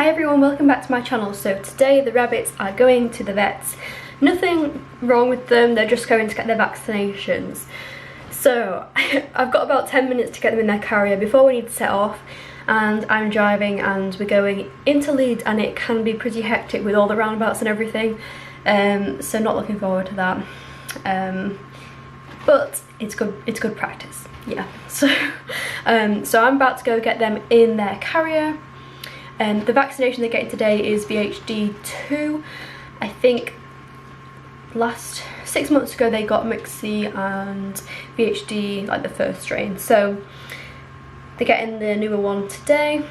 Hi everyone, welcome back to my channel. So today the rabbits are going to the vets. Nothing wrong with them, they're just going to get their vaccinations. So I've got about 10 minutes to get them in their carrier before we need to set off, and I'm driving and we're going into Leeds, and it can be pretty hectic with all the roundabouts and everything, so not looking forward to that. But it's good practice, yeah. So I'm about to go get them in their carrier. The vaccination they're getting today is VHD2. I think last 6 months ago they got MIXI and VHD, like the first strain. So they're getting the newer one today,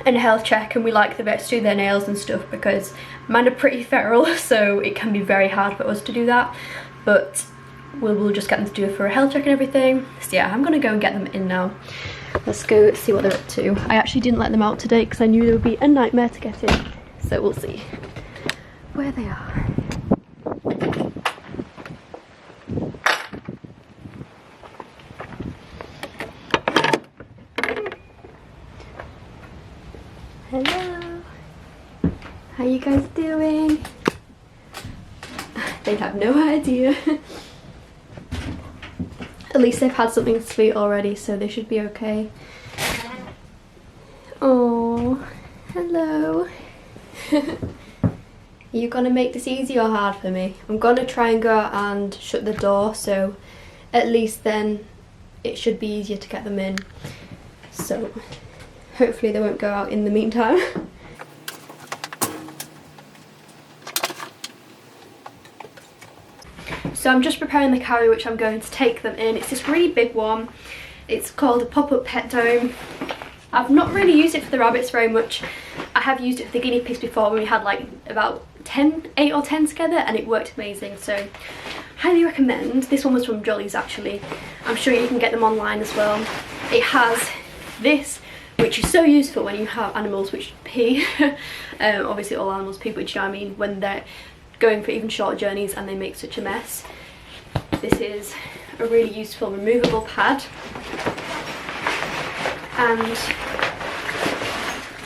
and a health check, and we like the vets to do their nails and stuff because mine are pretty feral, so it can be very hard for us to do that. But we'll just get them to do it for a health check and everything. So yeah, I'm gonna go and get them in now. Let's go see what they're up to. I actually didn't let them out today because I knew there would be a nightmare to get in. So we'll see where they are. Hello. How you guys doing? They have no idea. At least they've had something sweet already, so they should be okay. Oh, hello. Are you gonna make this easy or hard for me? I'm gonna try and go out and shut the door, so at least then it should be easier to get them in. So hopefully they won't go out in the meantime. So I'm just preparing the carrier which I'm going to take them in. It's this really big one. It's called a pop-up pet dome. I've not really used it for the rabbits very much. I have used it for the guinea pigs before when we had like about 8 or 10 together, and it worked amazing, so highly recommend. This one was from Jolly's actually. I'm sure you can get them online as well. It has this, which is so useful when you have animals which pee. Obviously all animals pee, but you know what I mean, when they're going for even short journeys and they make such a mess. This is a really useful removable pad, and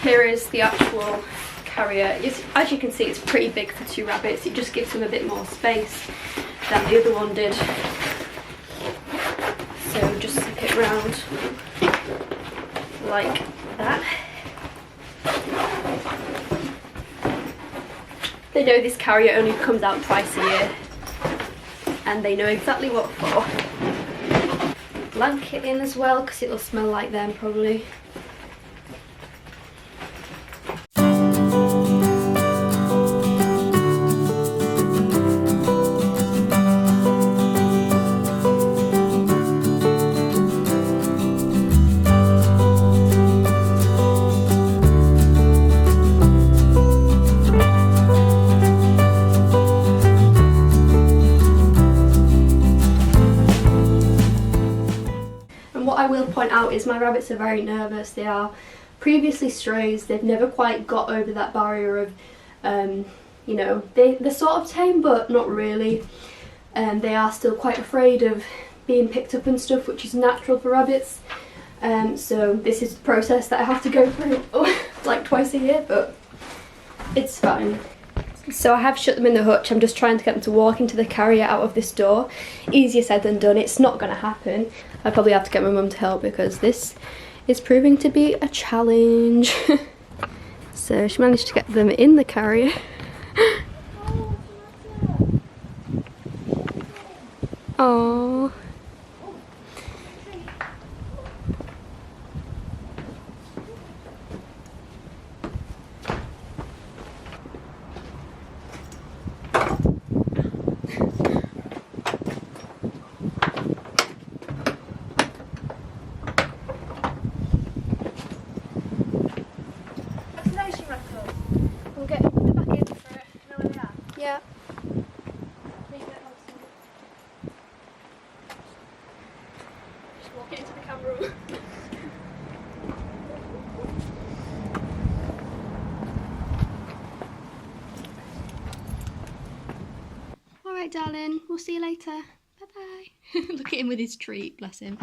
here is the actual carrier. As you can see, it's pretty big for 2 rabbits. It just gives them a bit more space than the other one did. So just zip it round like that. They know this carrier only comes out twice a year, and they know exactly what for. Blanket in as well, because it'll smell like them probably. What I will point out is my rabbits are very nervous. They are previously strays. They've never quite got over that barrier of, you know, they're sort of tame but not really. They are still quite afraid of being picked up and stuff, which is natural for rabbits. So this is the process that I have to go through like twice a year, but it's fine. So I have shut them in the hutch. I'm just trying to get them to walk into the carrier out of this door. Easier said than done. It's not going to happen. I probably have to get my mum to help because this is proving to be a challenge. So she managed to get them in the carrier. Oh. Vaccination record. We'll get them back in for it. You know where they are? Yeah. Just walk it into the camera. Alright darling, we'll see you later. Bye bye. Look at him with his treat, bless him.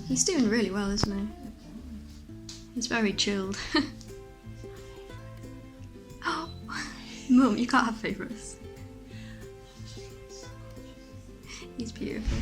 He's doing really well, isn't he? He's very chilled. Oh, Mum, you can't have favourites. He's beautiful.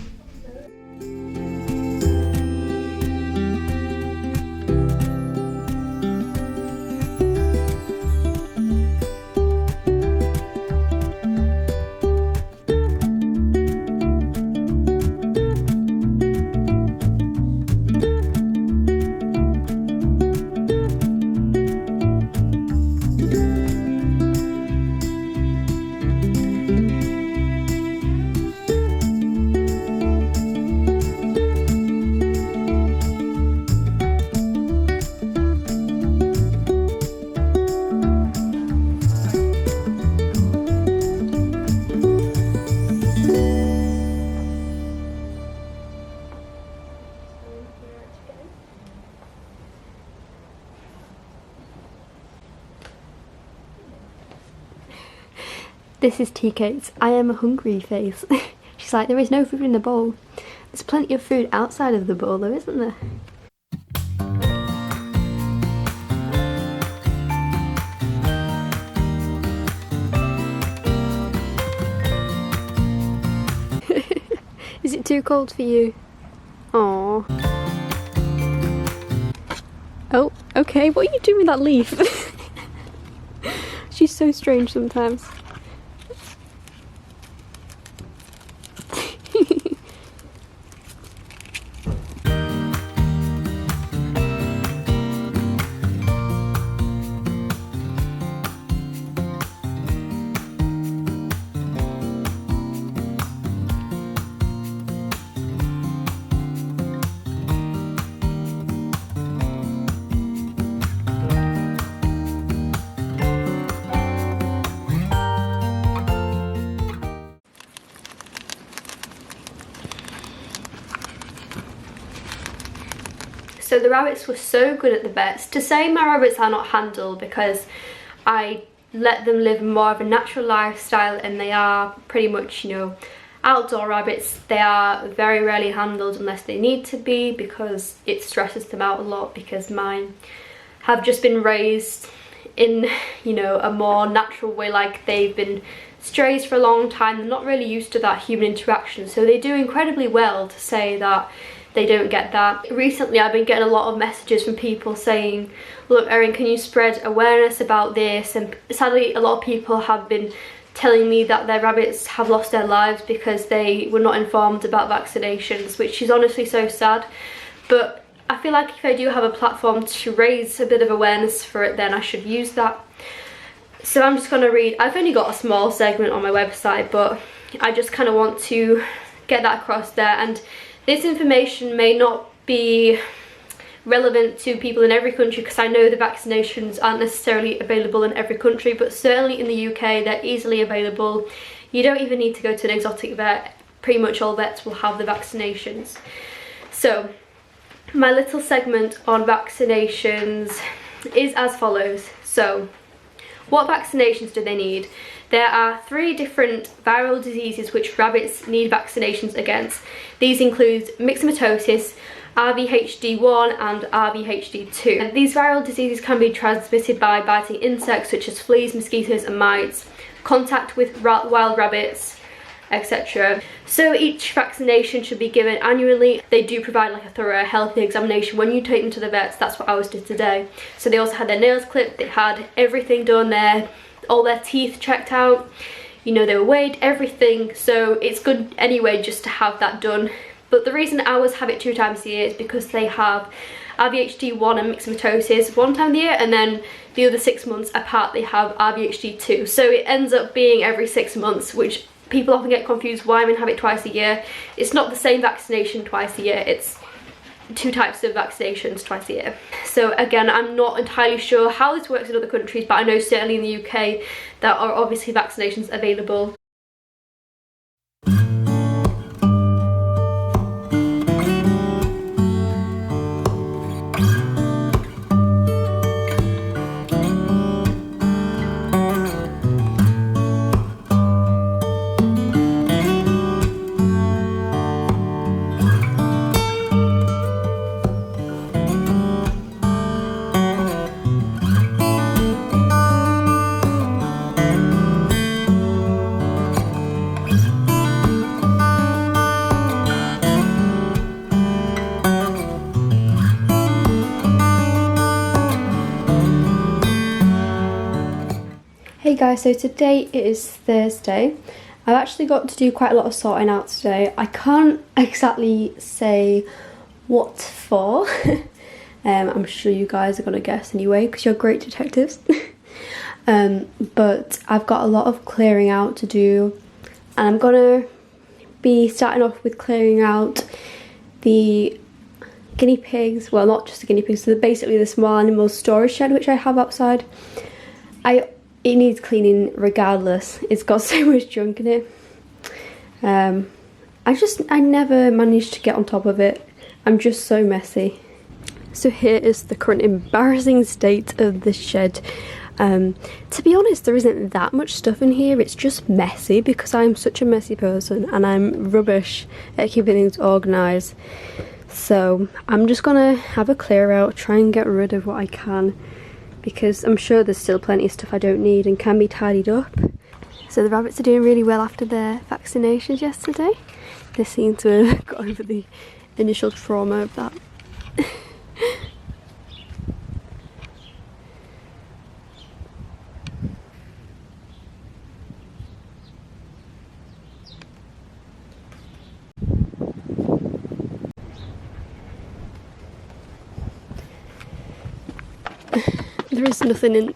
This is TK's I am a hungry face. She's like, there is no food in the bowl. There's plenty of food outside of the bowl though, isn't there? Is it too cold for you? Aww. Oh, okay, what are you doing with that leaf? She's so strange sometimes. So the rabbits were so good at the vets. To say my rabbits are not handled because I let them live more of a natural lifestyle and they are pretty much, you know, outdoor rabbits. They are very rarely handled unless they need to be because it stresses them out a lot, because mine have just been raised in, you know, a more natural way, like they've been strays for a long time. They're not really used to that human interaction, so they do incredibly well to say that they don't get that. Recently I've been getting a lot of messages from people saying, look Erin, can you spread awareness about this? And sadly a lot of people have been telling me that their rabbits have lost their lives because they were not informed about vaccinations, which is honestly so sad. But I feel like if I do have a platform to raise a bit of awareness for it, then I should use that. So I'm just going to read, I've only got a small segment on my website, but I just kind of want to get that across there. And this information may not be relevant to people in every country because I know the vaccinations aren't necessarily available in every country, but certainly in the UK they're easily available. You don't even need to go to an exotic vet. Pretty much all vets will have the vaccinations. So my little segment on vaccinations is as follows. So what vaccinations do they need? There are 3 different viral diseases which rabbits need vaccinations against. These include myxomatosis, RVHD1 and RVHD2. And these viral diseases can be transmitted by biting insects such as fleas, mosquitoes and mites, contact with wild rabbits, etc. So each vaccination should be given annually. They do provide like a thorough, healthy examination when you take them to the vets. That's what ours did today. So they also had their nails clipped, they had everything done there, all their teeth checked out, you know, they were weighed, everything. So it's good anyway just to have that done. But the reason ours have it 2 times a year is because they have RVHD1 and myxomatosis 1 time a year, and then the other 6 months apart they have RVHD2. So it ends up being every 6 months, which people often get confused why women have it twice a year. It's not the same vaccination twice a year, it's 2 types of vaccinations twice a year. So again, I'm not entirely sure how this works in other countries, but I know certainly in the UK there are obviously vaccinations available. Hey guys, so today it is Thursday. I've actually got to do quite a lot of sorting out today. I can't exactly say what for. I'm sure you guys are going to guess anyway because you're great detectives. But I've got a lot of clearing out to do, and I'm going to be starting off with clearing out the guinea pigs. Well, not just the guinea pigs, so basically the small animal storage shed which I have outside. It needs cleaning regardless. It's got so much junk in it. I never managed to get on top of it. I'm just so messy. So here is the current embarrassing state of the shed. To be honest, there isn't that much stuff in here. It's just messy because I'm such a messy person and I'm rubbish at keeping things organised. So I'm just gonna have a clear out, try and get rid of what I can, because I'm sure there's still plenty of stuff I don't need and can be tidied up. So the rabbits are doing really well after their vaccinations yesterday. They seem to have got over the initial trauma of that. There is nothing in.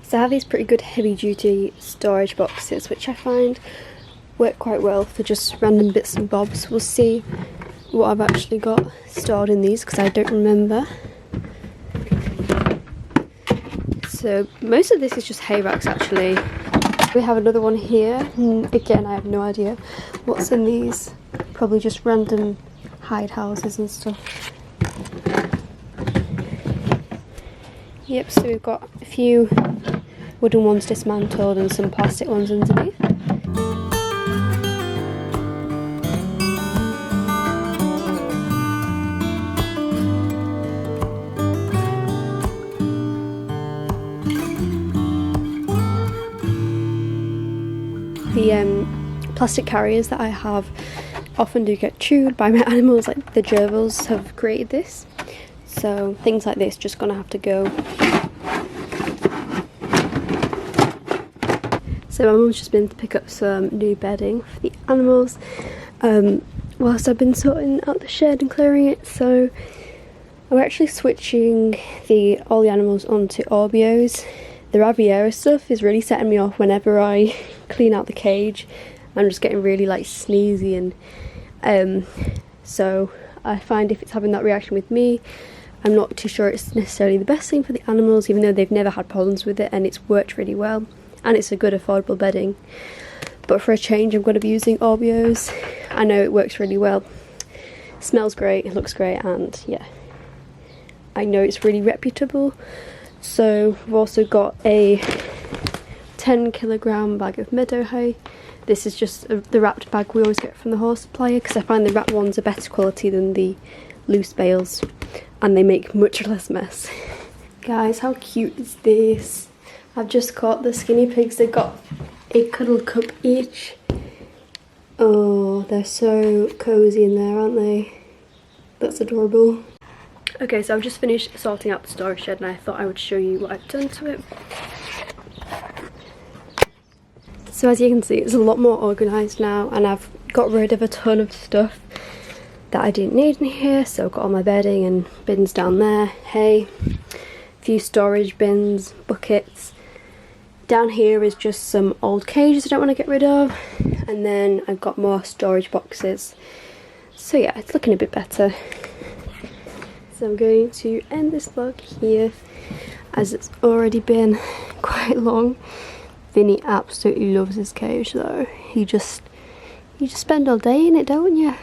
So I have these pretty good heavy duty storage boxes which I find work quite well for just random bits and bobs. We'll see what I've actually got stored in these because I don't remember. So most of this is just hay racks actually. We have another one here, and again I have no idea what's in these. Probably just random hide houses and stuff. Yep, so we've got a few wooden ones dismantled and some plastic ones underneath. The plastic carriers that I have often do get chewed by my animals, like the gerbils have created this. So things like this just gonna have to go. So my mum's just been to pick up some new bedding for the animals whilst I've been sorting out the shed and clearing it. So I'm actually switching all the animals onto Orbeos. The Raviera stuff is really setting me off whenever I clean out the cage. I'm just getting really like sneezy, and so I find if it's having that reaction with me, I'm not too sure it's necessarily the best thing for the animals, even though they've never had problems with it and it's worked really well and it's a good affordable bedding. But for a change I'm going to be using Orbeos. I know it works really well, smells great, it looks great, and yeah, I know it's really reputable. So we've also got a 10kg bag of meadow hay. This is just the wrapped bag we always get from the horse supplier because I find the wrapped ones are better quality than the loose bales and they make much less mess. Guys, how cute is this? I've just got the skinny pigs. They've got a cuddle cup each. Oh, they're so cozy in there, aren't they? That's adorable. Okay, so I've just finished sorting out the storage shed and I thought I would show you what I've done to it. So as you can see, it's a lot more organised now and I've got rid of a ton of stuff that I didn't need in here. So I've got all my bedding and bins down there, hay, a few storage bins, buckets. Down here is just some old cages I don't want to get rid of, and then I've got more storage boxes. So yeah, it's looking a bit better. So I'm going to end this vlog here as it's already been quite long. Vinny absolutely loves his cage though. You just spend all day in it, don't you?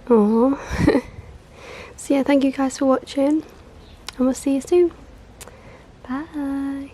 Aww. So yeah, thank you guys for watching and we'll see you soon. Bye.